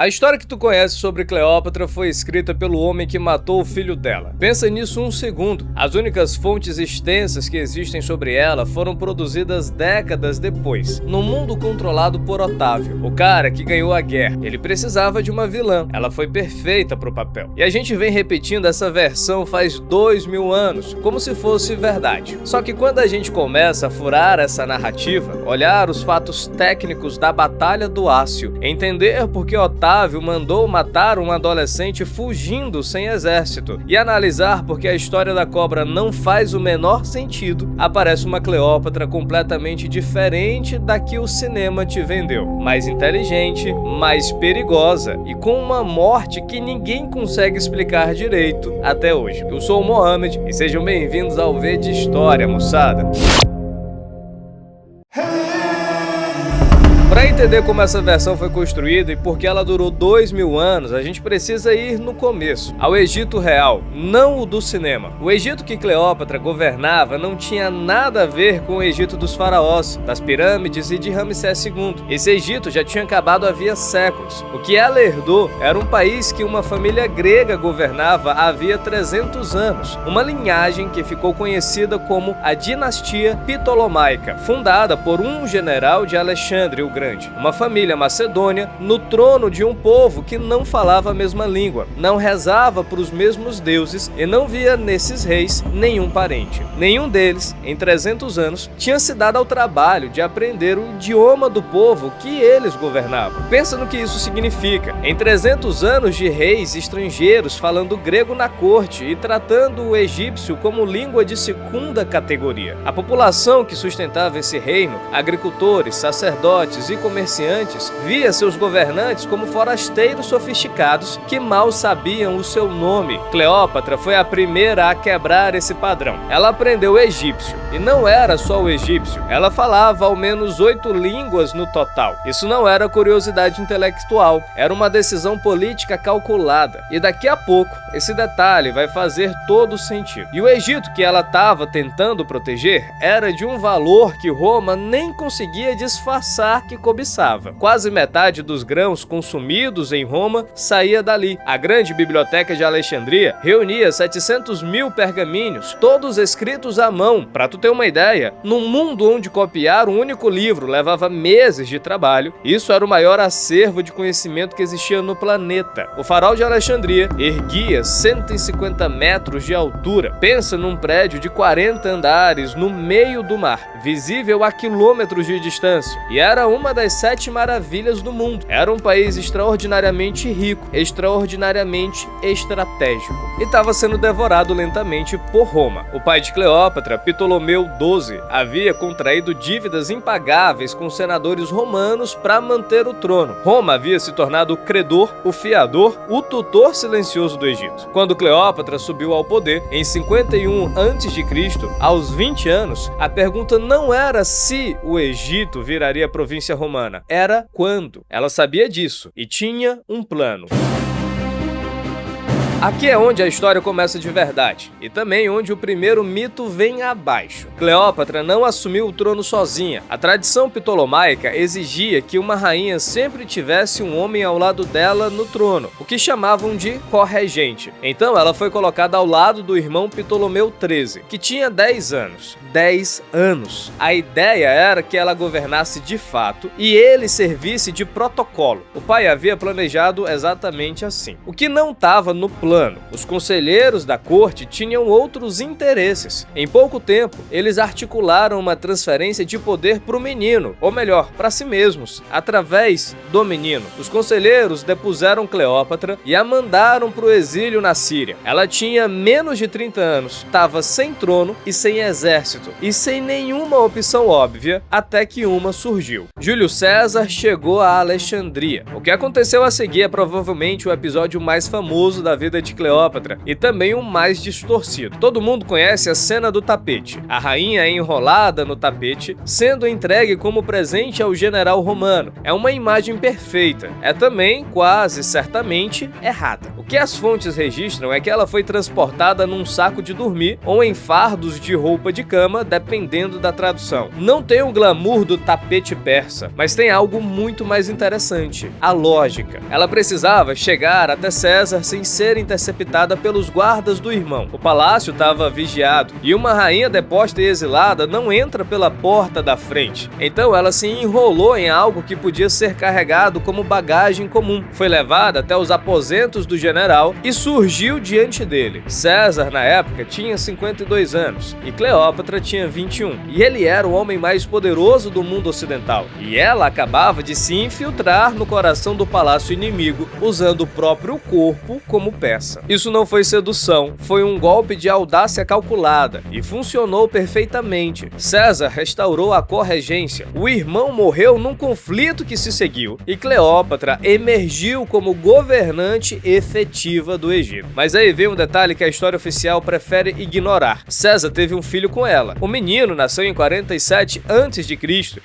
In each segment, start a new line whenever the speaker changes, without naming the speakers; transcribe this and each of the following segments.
A história que tu conhece sobre Cleópatra foi escrita pelo homem que matou o filho dela. Pensa nisso um segundo. As únicas fontes extensas que existem sobre ela foram produzidas décadas depois, num mundo controlado por Otávio, o cara que ganhou a guerra. Ele precisava de uma vilã. Ela foi perfeita pro papel. E a gente vem repetindo essa versão faz 2000 anos, como se fosse verdade. Só que quando a gente começa a furar essa narrativa, olhar os fatos técnicos da Batalha do Ácio, entender por que Otávio mandou matar um adolescente fugindo sem exército e analisar porque a história da cobra não faz o menor sentido, aparece uma Cleópatra completamente diferente da que o cinema te vendeu. Mais inteligente, mais perigosa e com uma morte que ninguém consegue explicar direito até hoje. Eu sou o Mohamed e sejam bem-vindos ao V de História, moçada. Para entender como essa versão foi construída e por que ela durou 2000 anos, a gente precisa ir no começo, ao Egito real, não o do cinema. O Egito que Cleópatra governava não tinha nada a ver com o Egito dos faraós, das pirâmides e de Ramsés II. Esse Egito já tinha acabado havia séculos. O que ela herdou era um país que uma família grega governava havia 300 anos, uma linhagem que ficou conhecida como a dinastia Ptolomaica, fundada por um general de Alexandre o Grande. Uma família macedônia no trono de um povo que não falava a mesma língua, não rezava para os mesmos deuses e não via nesses reis nenhum parente. Nenhum deles, em 300 anos, tinha se dado ao trabalho de aprender o idioma do povo que eles governavam. Pensa no que isso significa. Em 300 anos de reis estrangeiros falando grego na corte e tratando o egípcio como língua de segunda categoria. A população que sustentava esse reino, agricultores, sacerdotes e comerciantes, via seus governantes como forasteiros sofisticados que mal sabiam o seu nome. Cleópatra foi a primeira a quebrar esse padrão. Ela aprendeu egípcio, e não era só o egípcio, ela falava ao menos 8 línguas no total. Isso não era curiosidade intelectual, era uma decisão política calculada. E daqui a pouco, esse detalhe vai fazer todo sentido. E o Egito que ela estava tentando proteger era de um valor que Roma nem conseguia disfarçar que cobiçava. Quase metade dos grãos consumidos em Roma saía dali. A grande biblioteca de Alexandria reunia 700 mil pergaminhos, todos escritos à mão. Para tu ter uma ideia, num mundo onde copiar um único livro levava meses de trabalho, isso era o maior acervo de conhecimento que existia no planeta. O farol de Alexandria erguia 150 metros de altura. Pensa num prédio de 40 andares no meio do mar, visível a quilômetros de distância, e era uma das 7 maravilhas do mundo. Era um país extraordinariamente rico, extraordinariamente estratégico, e estava sendo devorado lentamente por Roma. O pai de Cleópatra, Ptolomeu XII, havia contraído dívidas impagáveis com senadores romanos para manter o trono. Roma havia se tornado o credor, o fiador, o tutor silencioso do Egito. Quando Cleópatra subiu ao poder, em 51 a.C., aos 20 anos, a pergunta não era se o Egito viraria província romana, era quando. Ela sabia disso e tinha um plano. Aqui é onde a história começa de verdade, e também onde o primeiro mito vem abaixo. Cleópatra não assumiu o trono sozinha. A tradição ptolomaica exigia que uma rainha sempre tivesse um homem ao lado dela no trono, o que chamavam de corregente. Então ela foi colocada ao lado do irmão Ptolomeu XIII, que tinha 10 anos. 10 anos. A ideia era que ela governasse de fato e ele servisse de protocolo. O pai havia planejado exatamente assim. O que não estava no plano. Os conselheiros da corte tinham outros interesses. Em pouco tempo, eles articularam uma transferência de poder para o menino, ou melhor, para si mesmos, através do menino. Os conselheiros depuseram Cleópatra e a mandaram para o exílio na Síria. Ela tinha menos de 30 anos, estava sem trono e sem exército, e sem nenhuma opção óbvia, até que uma surgiu. Júlio César chegou a Alexandria. O que aconteceu a seguir é provavelmente o episódio mais famoso da vida vida de Cleópatra e também o mais distorcido. Todo mundo conhece a cena do tapete. A rainha é enrolada no tapete, sendo entregue como presente ao general romano. É uma imagem perfeita. É também, quase certamente, errada. O que as fontes registram é que ela foi transportada num saco de dormir ou em fardos de roupa de cama, dependendo da tradução. Não tem o glamour do tapete persa, mas tem algo muito mais interessante: a lógica. Ela precisava chegar até César sem ser interceptada pelos guardas do irmão. O palácio estava vigiado e uma rainha deposta e exilada não entra pela porta da frente. Então ela se enrolou em algo que podia ser carregado como bagagem comum. Foi levada até os aposentos do general e surgiu diante dele. César, na época, tinha 52 anos e Cleópatra tinha 21. E ele era o homem mais poderoso do mundo ocidental. E ela acabava de se infiltrar no coração do palácio inimigo, usando o próprio corpo como peça. Isso não foi sedução, foi um golpe de audácia calculada e funcionou perfeitamente. César restaurou a corregência, o irmão morreu num conflito que se seguiu e Cleópatra emergiu como governante efetiva do Egito. Mas aí vem um detalhe que a história oficial prefere ignorar. César teve um filho com ela. O menino nasceu em 47 a.C.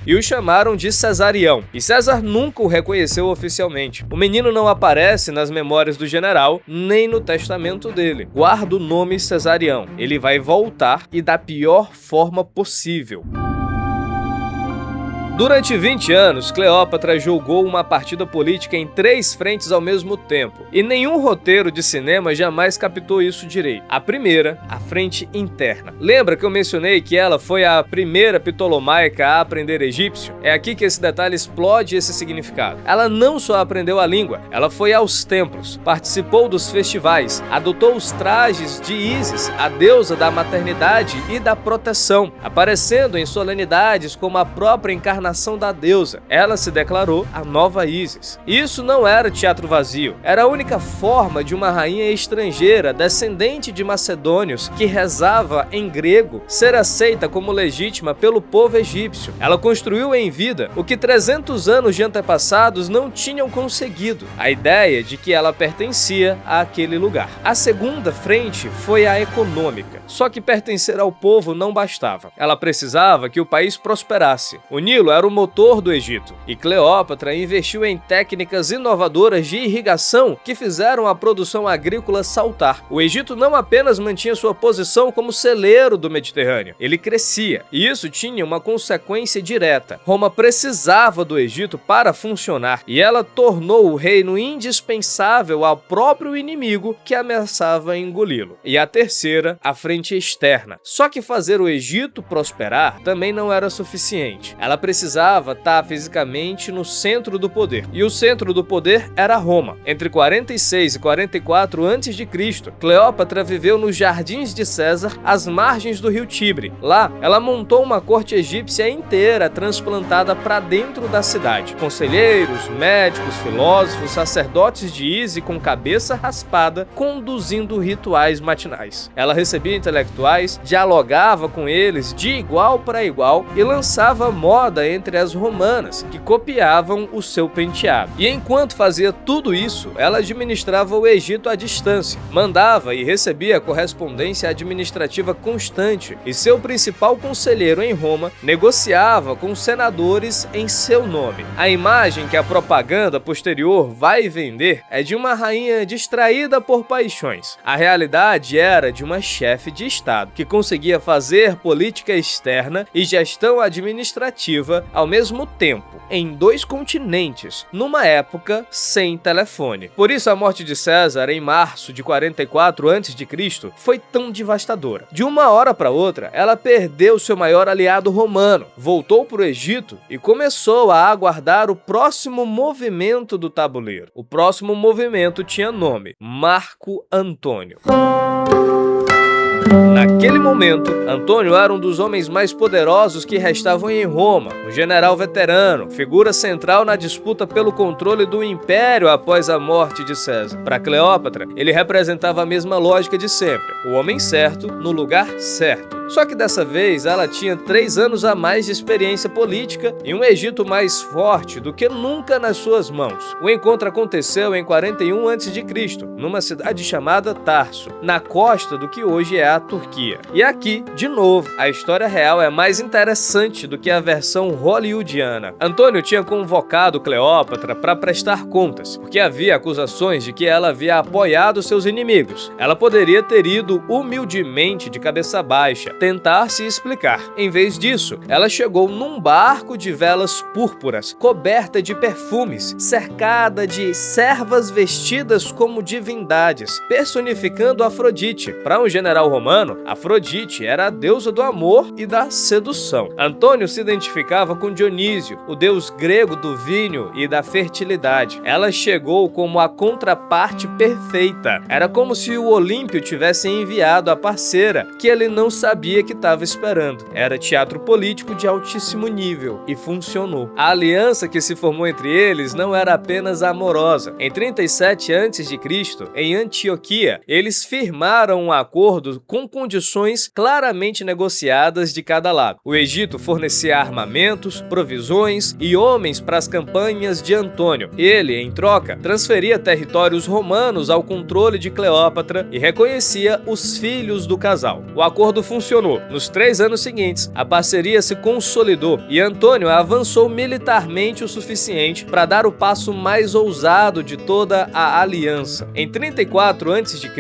e o chamaram de Cesarião, e César nunca o reconheceu oficialmente. O menino não aparece nas memórias do general, nem no testamento dele. Guarda o nome Cesarião. Ele vai voltar e da pior forma possível. Durante 20 anos, Cleópatra julgou uma partida política em 3 frentes ao mesmo tempo, e nenhum roteiro de cinema jamais captou isso direito. A primeira, a frente interna. Lembra que eu mencionei que ela foi a primeira ptolomaica a aprender egípcio? É aqui que esse detalhe explode esse significado. Ela não só aprendeu a língua, ela foi aos templos, participou dos festivais, adotou os trajes de Ísis, a deusa da maternidade e da proteção, aparecendo em solenidades como a própria encarnação da deusa. Ela se declarou a nova Ísis. Isso não era teatro vazio, era a única forma de uma rainha estrangeira, descendente de macedônios, que rezava em grego, ser aceita como legítima pelo povo egípcio. Ela construiu em vida o que 300 anos de antepassados não tinham conseguido: a ideia de que ela pertencia àquele lugar. A segunda frente foi a econômica. Só que pertencer ao povo não bastava. Ela precisava que o país prosperasse. O Nilo era o motor do Egito, e Cleópatra investiu em técnicas inovadoras de irrigação que fizeram a produção agrícola saltar. O Egito não apenas mantinha sua posição como celeiro do Mediterrâneo, ele crescia, e isso tinha uma consequência direta. Roma precisava do Egito para funcionar, e ela tornou o reino indispensável ao próprio inimigo que ameaçava engoli-lo. E a terceira, a frente externa. Só que fazer o Egito prosperar também não era suficiente. Ela precisava estar fisicamente no centro do poder. E o centro do poder era Roma. Entre 46 e 44 a.C., Cleópatra viveu nos jardins de César, às margens do rio Tibre. Lá, ela montou uma corte egípcia inteira transplantada para dentro da cidade. Conselheiros, médicos, filósofos, sacerdotes de Ísis com cabeça raspada, conduzindo rituais matinais. Ela recebia intelectuais, dialogava com eles de igual para igual e lançava moda entre as romanas, que copiavam o seu penteado. E enquanto fazia tudo isso, ela administrava o Egito à distância, mandava e recebia correspondência administrativa constante, e seu principal conselheiro em Roma negociava com senadores em seu nome. A imagem que a propaganda posterior vai vender é de uma rainha distraída por paixões. A realidade era de uma chefe de Estado, que conseguia fazer política externa e gestão administrativa ao mesmo tempo, em 2 continentes, numa época sem telefone. Por isso a morte de César em março de 44 a.C. foi tão devastadora. De uma hora para outra, ela perdeu seu maior aliado romano, voltou para o Egito e começou a aguardar o próximo movimento do tabuleiro. O próximo movimento tinha nome: Marco Antônio. Naquele momento, Antônio era um dos homens mais poderosos que restavam em Roma, um general veterano, figura central na disputa pelo controle do império após a morte de César. Para Cleópatra, ele representava a mesma lógica de sempre: o homem certo no lugar certo. Só que dessa vez ela tinha 3 anos a mais de experiência política e um Egito mais forte do que nunca nas suas mãos. O encontro aconteceu em 41 a.C., numa cidade chamada Tarso, na costa do que hoje é a Turquia. E aqui, de novo, a história real é mais interessante do que a versão hollywoodiana. Antônio tinha convocado Cleópatra para prestar contas, porque havia acusações de que ela havia apoiado seus inimigos. Ela poderia ter ido humildemente, de cabeça baixa, tentar se explicar. Em vez disso, ela chegou num barco de velas púrpuras, coberta de perfumes, cercada de servas vestidas como divindades, personificando Afrodite. Para um general romano, Afrodite era a deusa do amor e da sedução. Antônio se identificava com Dionísio, o deus grego do vinho e da fertilidade. Ela chegou como a contraparte perfeita. Era como se o Olímpio tivesse enviado a parceira que ele não sabia que estava esperando. Era teatro político de altíssimo nível e funcionou. A aliança que se formou entre eles não era apenas amorosa. Em 37 a.C., em Antioquia, eles firmaram um acordo com condições claramente negociadas de cada lado. O Egito fornecia armamentos, provisões e homens para as campanhas de Antônio. Ele, em troca, transferia territórios romanos ao controle de Cleópatra e reconhecia os filhos do casal. O acordo funcionou. Nos 3 anos seguintes, a parceria se consolidou e Antônio avançou militarmente o suficiente para dar o passo mais ousado de toda a aliança. Em 34 a.C.,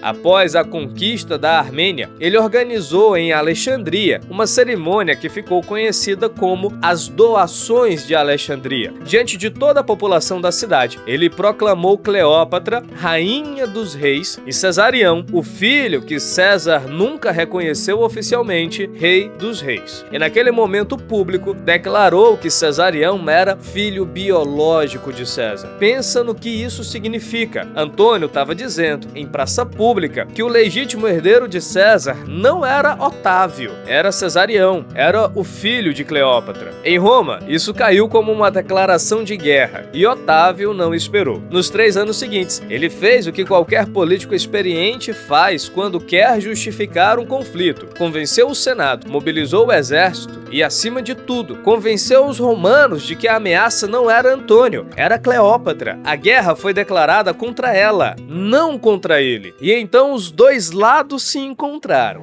após a conquista da Armênia, ele organizou em Alexandria uma cerimônia que ficou conhecida como as Doações de Alexandria. Diante de toda a população da cidade, ele proclamou Cleópatra rainha dos reis e Cesarião, o filho que César nunca reconheceu oficialmente, rei dos reis. E naquele momento público, declarou que Cesarião era filho biológico de César. Pensa no que isso significa. Antônio estava dizendo, em praça pública, que o legítimo herdeiro de César não era Otávio, era Cesarião, era o filho de Cleópatra. Em Roma, isso caiu como uma declaração de guerra, e Otávio não esperou. Nos 3 anos seguintes, ele fez o que qualquer político experiente faz quando quer justificar um conflito. Convenceu o Senado, mobilizou o exército e, acima de tudo, convenceu os romanos de que a ameaça não era Antônio, era Cleópatra. A guerra foi declarada contra ela, não contra ele. E então os dois lados se encontraram.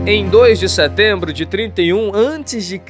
Em 2 de setembro de 31 a.C.,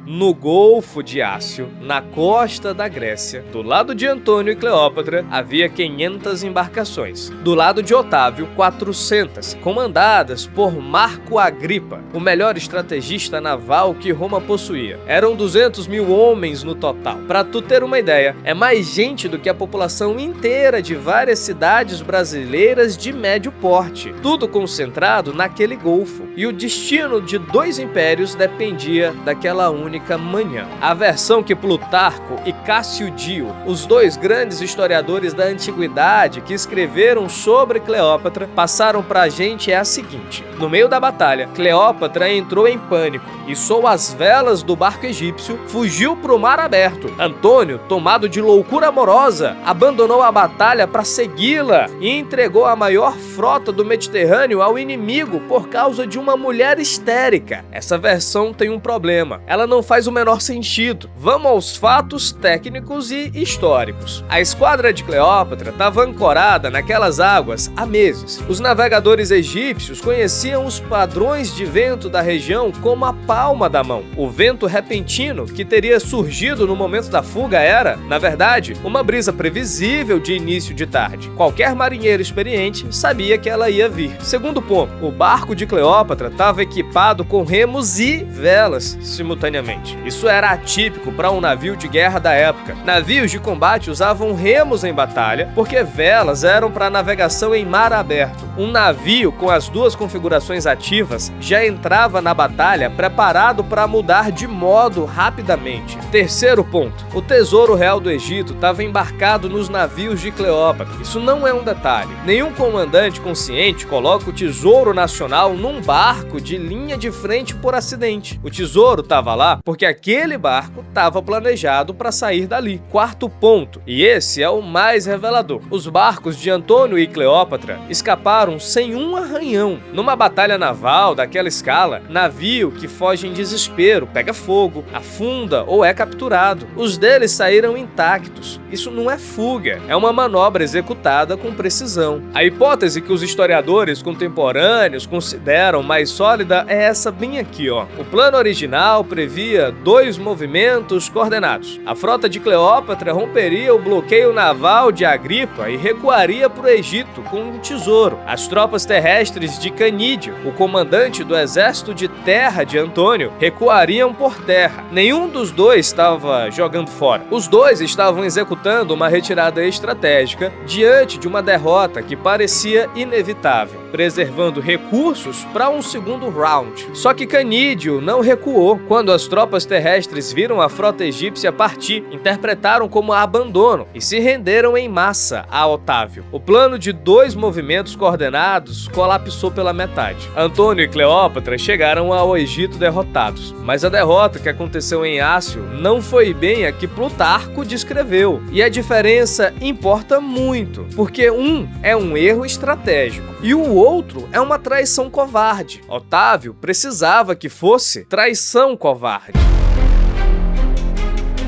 no Golfo de Ácio, na costa da Grécia, do lado de Antônio e Cleópatra, havia 500 embarcações. Do lado de Otávio, 400, comandadas por Marco Agripa, o melhor estrategista naval que Roma possuía. Eram 200 mil homens no total. Para tu ter uma ideia, é mais gente do que a população inteira de várias cidades brasileiras de médio porte. Tudo concentrado naquele golfo. E o destino de 2 impérios dependia daquela única manhã. A versão que Plutarco e Cássio Dio, os 2 grandes historiadores da antiguidade que escreveram sobre Cleópatra, passaram pra gente é a seguinte: no meio da batalha, Cleópatra entrou em pânico, içou as velas do barco egípcio, fugiu pro mar aberto. Antônio, tomado de loucura amorosa, abandonou a batalha para segui-la e entregou a maior frota do Mediterrâneo ao inimigo por causa de uma mulher histérica. Essa versão tem um problema. Ela não faz o menor sentido. Vamos aos fatos técnicos e históricos. A esquadra de Cleópatra estava ancorada naquelas águas há meses. Os navegadores egípcios conheciam os padrões de vento da região como a palma da mão. O vento repentino que teria surgido no momento da fuga era, na verdade, uma brisa previsível de início de tarde. Qualquer marinheiro experiente sabia que ela ia vir. Segundo ponto, o barco de Cleópatra estava equipado com remos e velas simultaneamente. Isso era atípico para um navio de guerra da época. Navios de combate usavam remos em batalha porque velas eram para navegação em mar aberto. Um navio com as 2 configurações ativas já entrava na batalha preparado para mudar de modo rapidamente. Terceiro ponto, o tesouro real do Egito estava embarcado nos navios de Cleópatra. Isso não é um detalhe. Nenhum comandante consciente coloca o tesouro nacional num barco barco de linha de frente por acidente. O tesouro estava lá porque aquele barco estava planejado para sair dali. Quarto ponto, e esse é o mais revelador. Os barcos de Antônio e Cleópatra escaparam sem um arranhão. Numa batalha naval daquela escala, navio que foge em desespero, pega fogo, afunda ou é capturado. Os deles saíram intactos. Isso não é fuga, é uma manobra executada com precisão. A hipótese que os historiadores contemporâneos consideram mais sólida é essa bem aqui, ó. O plano original previa 2 movimentos coordenados. A frota de Cleópatra romperia o bloqueio naval de Agripa e recuaria para o Egito com um tesouro. As tropas terrestres de Canídio, o comandante do exército de terra de Antônio, recuariam por terra. Nenhum dos dois estava jogando fora. Os dois estavam executando uma retirada estratégica diante de uma derrota que parecia inevitável, preservando recursos para um segundo round. Só que Canídio não recuou. Quando as tropas terrestres viram a frota egípcia partir, interpretaram como abandono e se renderam em massa a Otávio. O plano de 2 movimentos coordenados colapsou pela metade. Antônio e Cleópatra chegaram ao Egito derrotados, mas a derrota que aconteceu em Ácio não foi bem a que Plutarco descreveu. E a diferença importa muito, porque um é um erro estratégico e o outro é uma traição covarde. Otávio precisava que fosse traição covarde.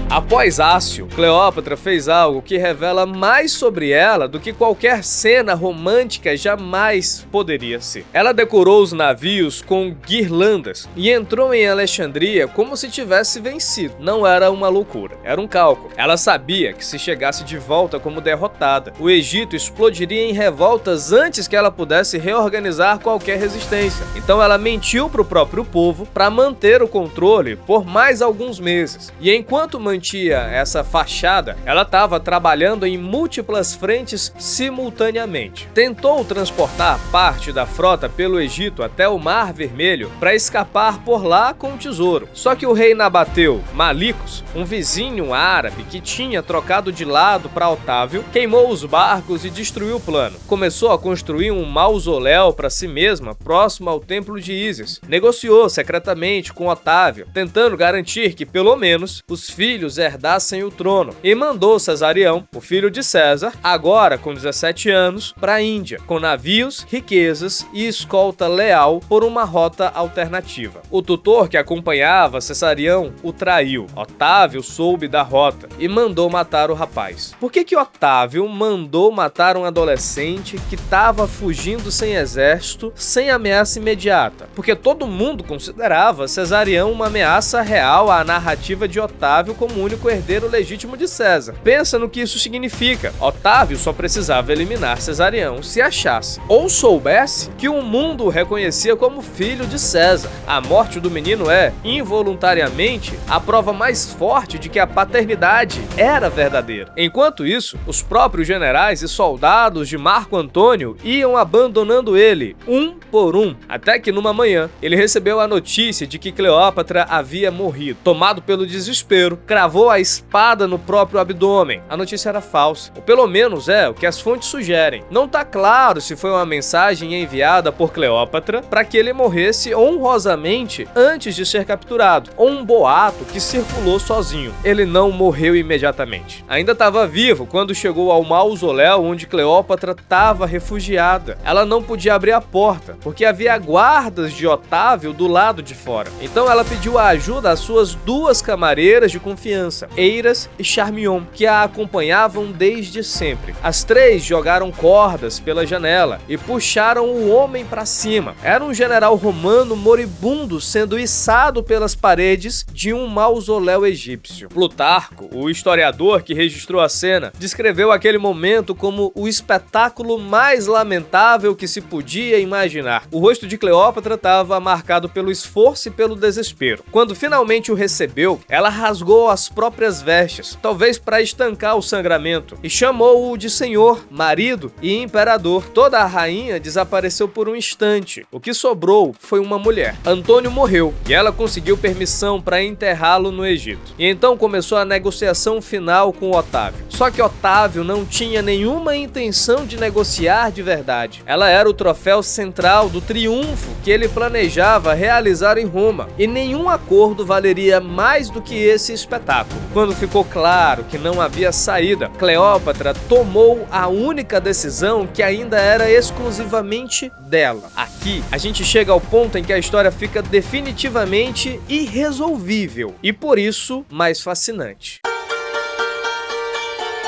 Após Ácio, Cleópatra fez algo que revela mais sobre ela do que qualquer cena romântica jamais poderia ser. Ela decorou os navios com guirlandas e entrou em Alexandria como se tivesse vencido. Não era uma loucura, era um cálculo. Ela sabia que se chegasse de volta como derrotada, o Egito explodiria em revoltas antes que ela pudesse reorganizar qualquer resistência. Então ela mentiu para o próprio povo para manter o controle por mais alguns meses. E enquanto mantinha essa fachada, ela estava trabalhando em múltiplas frentes simultaneamente. Tentou transportar parte da frota pelo Egito até o Mar Vermelho para escapar por lá com o tesouro. Só que o rei Nabateu Malicos, um vizinho árabe que tinha trocado de lado para Otávio, queimou os barcos e destruiu o plano. Começou a construir um mausoléu para si mesma próximo ao templo de Ísis. Negociou secretamente com Otávio, tentando garantir que pelo menos os filhos herdassem o trono, e mandou Cesarião, o filho de César, agora com 17 anos, para a Índia, com navios, riquezas e escolta leal por uma rota alternativa. O tutor que acompanhava Cesarião o traiu. Otávio soube da rota e mandou matar o rapaz. Por que Otávio mandou matar um adolescente que estava fugindo sem exército, sem ameaça imediata? Porque todo mundo considerava Cesarião uma ameaça real à narrativa de Otávio como único herdeiro legítimo de César. Pensa no que isso significa. Otávio só precisava eliminar Cesarião se achasse ou soubesse que o mundo o reconhecia como filho de César. A morte do menino é, involuntariamente, a prova mais forte de que a paternidade era verdadeira. Enquanto isso, os próprios generais e soldados de Marco Antônio iam abandonando ele, um por um, até que numa manhã ele recebeu a notícia de que Cleópatra havia morrido. Tomado pelo desespero, cravou a espada no próprio abdômen. A notícia era falsa, ou pelo menos é o que as fontes sugerem. Não tá claro se foi uma mensagem enviada por Cleópatra para que ele morresse honrosamente antes de ser capturado, ou um boato que circulou sozinho. Ele não morreu imediatamente. Ainda estava vivo quando chegou ao mausoléu onde Cleópatra estava refugiada. Ela não podia abrir a porta, porque havia guardas de Otávio do lado de fora. Então ela pediu a ajuda às suas 2 camareiras de confiança, Eiras e Charmion, que a acompanhavam desde sempre. As 3 jogaram cordas pela janela e puxaram o homem para cima. Era um general romano moribundo sendo içado pelas paredes de um mausoléu egípcio. Plutarco, o historiador que registrou a cena, descreveu aquele momento como o espetáculo mais lamentável que se podia imaginar. O rosto de Cleópatra estava marcado pelo esforço e pelo desespero. Quando finalmente o recebeu, ela rasgou as as próprias vestes, talvez para estancar o sangramento, e chamou-o de senhor, marido e imperador. Toda a rainha desapareceu por um instante. O que sobrou foi uma mulher. Antônio morreu e ela conseguiu permissão para enterrá-lo no Egito. E então começou a negociação final com Otávio. Só que Otávio não tinha nenhuma intenção de negociar de verdade. Ela era o troféu central do triunfo que ele planejava realizar em Roma, e nenhum acordo valeria mais do que esse espetáculo. Quando ficou claro que não havia saída, Cleópatra tomou a única decisão que ainda era exclusivamente dela. Aqui, a gente chega ao ponto em que a história fica definitivamente irresolvível e, por isso, mais fascinante.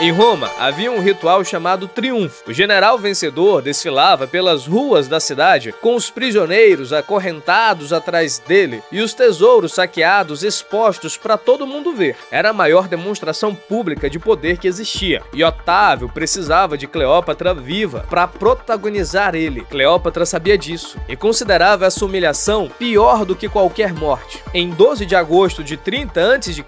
Em Roma, havia um ritual chamado triunfo. O general vencedor desfilava pelas ruas da cidade com os prisioneiros acorrentados atrás dele e os tesouros saqueados expostos para todo mundo ver. Era a maior demonstração pública de poder que existia, e Otávio precisava de Cleópatra viva para protagonizar ele. Cleópatra sabia disso e considerava essa humilhação pior do que qualquer morte. Em 12 de agosto de 30 a.C.,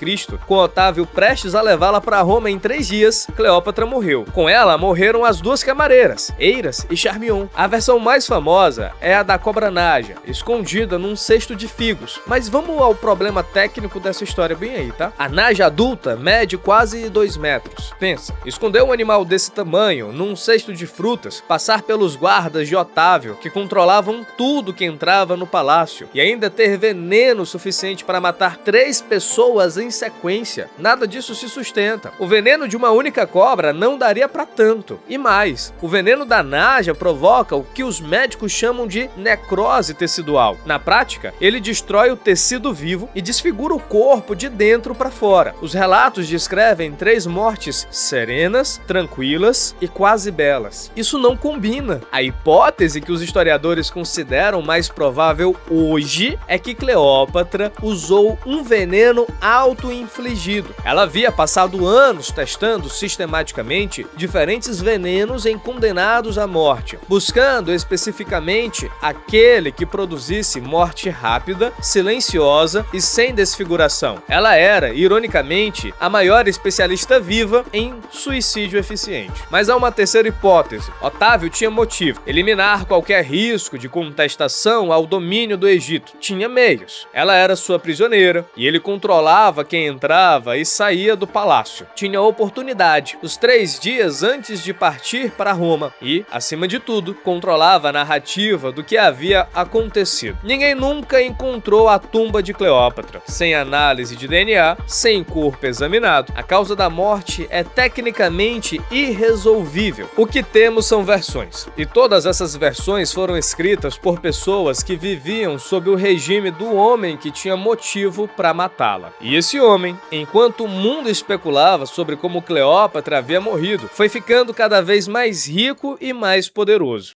com Otávio prestes a levá-la para Roma em 3 dias, Cleópatra morreu. Com ela morreram as duas camareiras, Eiras e Charmion. A versão mais famosa é a da cobra Naja, escondida num cesto de figos. Mas vamos ao problema técnico dessa história bem aí, tá? A Naja adulta mede quase 2 metros. Pensa, esconder um animal desse tamanho num cesto de frutas, passar pelos guardas de Otávio, que controlavam tudo que entrava no palácio, e ainda ter veneno suficiente para matar 3 pessoas em sequência. Nada disso se sustenta. O veneno de uma única cobra não daria para tanto. E mais, o veneno da Naja provoca o que os médicos chamam de necrose tecidual. Na prática, ele destrói o tecido vivo e desfigura o corpo de dentro para fora. Os relatos descrevem 3 mortes serenas, tranquilas e quase belas. Isso não combina. A hipótese que os historiadores consideram mais provável hoje é que Cleópatra usou um veneno auto-infligido. Ela havia passado anos testando sistematicamente diferentes venenos em condenados à morte, buscando especificamente aquele que produzisse morte rápida, silenciosa e sem desfiguração. Ela era, ironicamente, a maior especialista viva em suicídio eficiente. Mas há uma terceira hipótese. Otávio tinha motivo: eliminar qualquer risco de contestação ao domínio do Egito. Tinha meios. Ela era sua prisioneira e ele controlava quem entrava e saía do palácio. Tinha oportunidade os 3 dias antes de partir para Roma e, acima de tudo, controlava a narrativa do que havia acontecido. Ninguém nunca encontrou a tumba de Cleópatra. Sem análise de DNA, sem corpo examinado, a causa da morte é tecnicamente irresolvível. O que temos são versões, e todas essas versões foram escritas por pessoas que viviam sob o regime do homem que tinha motivo para matá-la. E esse homem, enquanto o mundo especulava sobre como Cleópatra havia morrido, foi ficando cada vez mais rico e mais poderoso.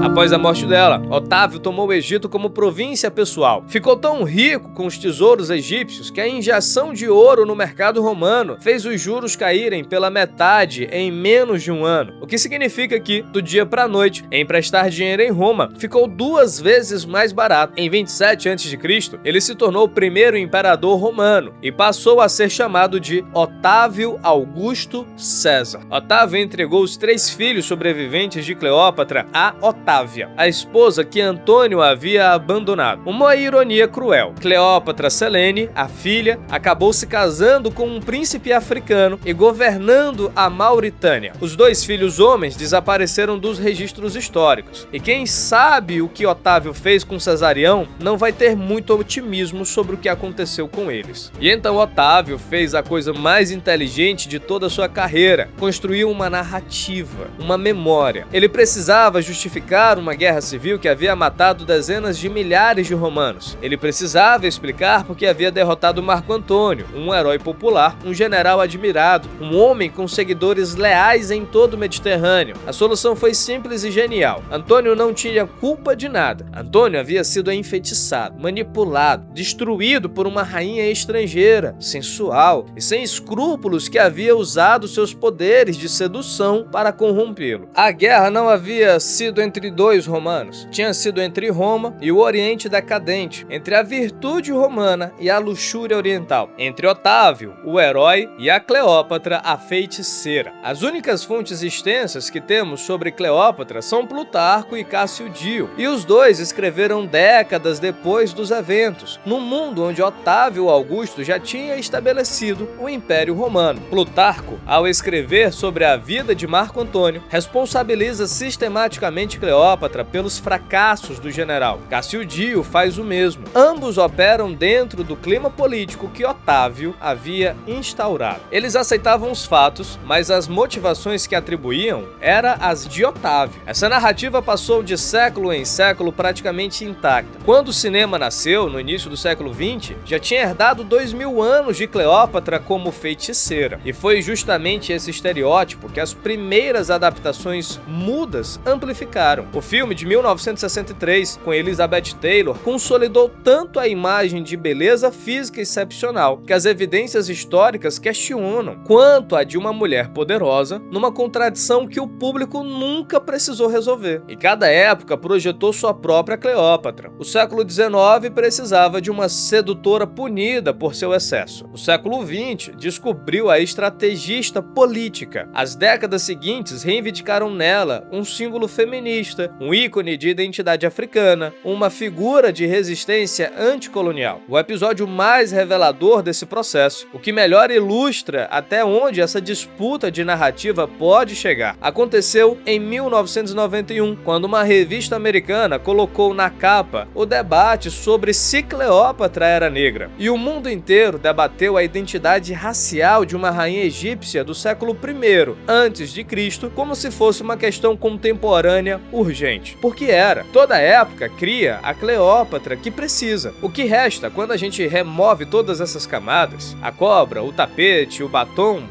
Após a morte dela, Otávio tomou o Egito como província pessoal. Ficou tão rico com os tesouros egípcios que a injeção de ouro no mercado romano fez os juros caírem pela metade em menos de um ano. O que significa que, do dia para a noite, emprestar dinheiro em Roma ficou 2 vezes mais barato. Em 27 a.C., ele se tornou o primeiro imperador romano e passou a ser chamado de Otávio Augusto César. Otávio entregou os 3 filhos sobreviventes de Cleópatra a Otávia, a esposa que Antônio havia abandonado. Uma ironia cruel. Cleópatra Selene, a filha, acabou se casando com um príncipe africano e governando a Mauritânia. Os 2 filhos homens desapareceram dos registros históricos. E quem sabe o que Otávio fez com Cesarião não vai ter muito otimismo sobre o que aconteceu com eles. E então Otávio fez a coisa mais inteligente de toda a sua carreira: construiu uma narrativa, uma memória. Ele precisava justificar uma guerra civil que havia matado dezenas de milhares de romanos. Ele precisava explicar por que havia derrotado Marco Antônio, um herói popular, um general admirado, um homem com seguidores leais em todo o Mediterrâneo. A solução foi simples e genial. Antônio não tinha culpa de nada. Antônio havia sido enfeitiçado, manipulado, destruído por uma rainha estrangeira, sensual e sem escrúpulos, que havia usado seus poderes de sedução para corrompê-lo. A guerra não havia sido entre dois romanos. Tinha sido entre Roma e o Oriente decadente, entre a virtude romana e a luxúria oriental, entre Otávio, o herói, e a Cleópatra, a feiticeira. As únicas fontes extensas que temos sobre Cleópatra são Plutarco e Cássio Dio, e os dois escreveram décadas depois dos eventos, num mundo onde Otávio Augusto já tinha estabelecido o Império Romano. Plutarco, ao escrever sobre a vida de Marco Antônio, responsabiliza sistematicamente Cleópatra pelos fracassos do general. Cássio Dio faz o mesmo. Ambos operam dentro do clima político que Otávio havia instaurado. Eles aceitavam os fatos, mas as motivações que atribuíam eram as de Otávio. Essa narrativa passou de século em século praticamente intacta. Quando o cinema nasceu, no início do século XX, já tinha herdado 2000 anos de Cleópatra como feiticeira. E foi justamente esse estereótipo que as primeiras adaptações mudas amplificaram. O filme de 1963, com Elizabeth Taylor, consolidou tanto a imagem de beleza física excepcional que as evidências históricas questionam, quanto a de uma mulher poderosa, numa contradição que o público nunca precisou resolver. E cada época projetou sua própria Cleópatra. O século XIX precisava de uma sedutora punida por seu excesso. O século XX descobriu a estrategista política. As décadas seguintes reivindicaram nela um símbolo feminista, um ícone de identidade africana, uma figura de resistência anticolonial. O episódio mais revelador desse processo, o que melhor ilustra até onde essa disputa de narrativa pode chegar, aconteceu em 1991, quando uma revista americana colocou na capa o debate sobre se Cleópatra era negra. E o mundo inteiro debateu a identidade racial de uma rainha egípcia do século I a.C., como se fosse uma questão contemporânea urgente. Porque era. Toda época cria a Cleópatra que precisa. O que resta quando a gente remove todas essas camadas, a cobra, o tapete, o batom,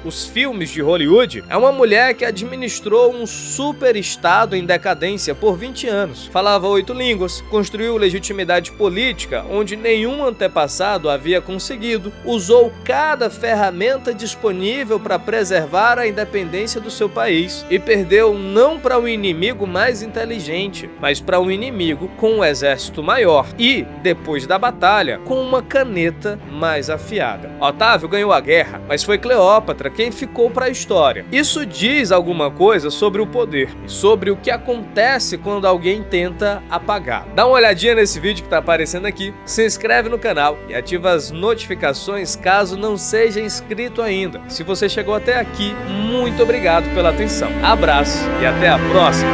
os filmes de Hollywood, é uma mulher que administrou um super estado em decadência por 20 anos. Falava 8 línguas, construiu legitimidade política onde nenhum antepassado havia conseguido, usou cada ferramenta disponível para preservar a independência do seu país e perdeu não para um inimigo mais inteligente, mas para um inimigo com um exército maior e, depois da batalha, com uma caneta mais afiada. Otávio ganhou a guerra, mas foi Cleópatra quem ficou para a história. Isso diz alguma coisa sobre o poder e sobre o que acontece quando alguém tenta apagar. Dá uma olhadinha nesse vídeo que está aparecendo aqui, se inscreve no canal e ativa as notificações caso não seja inscrito ainda. Se você chegou até aqui, muito obrigado pela atenção. Abraço e até a próxima!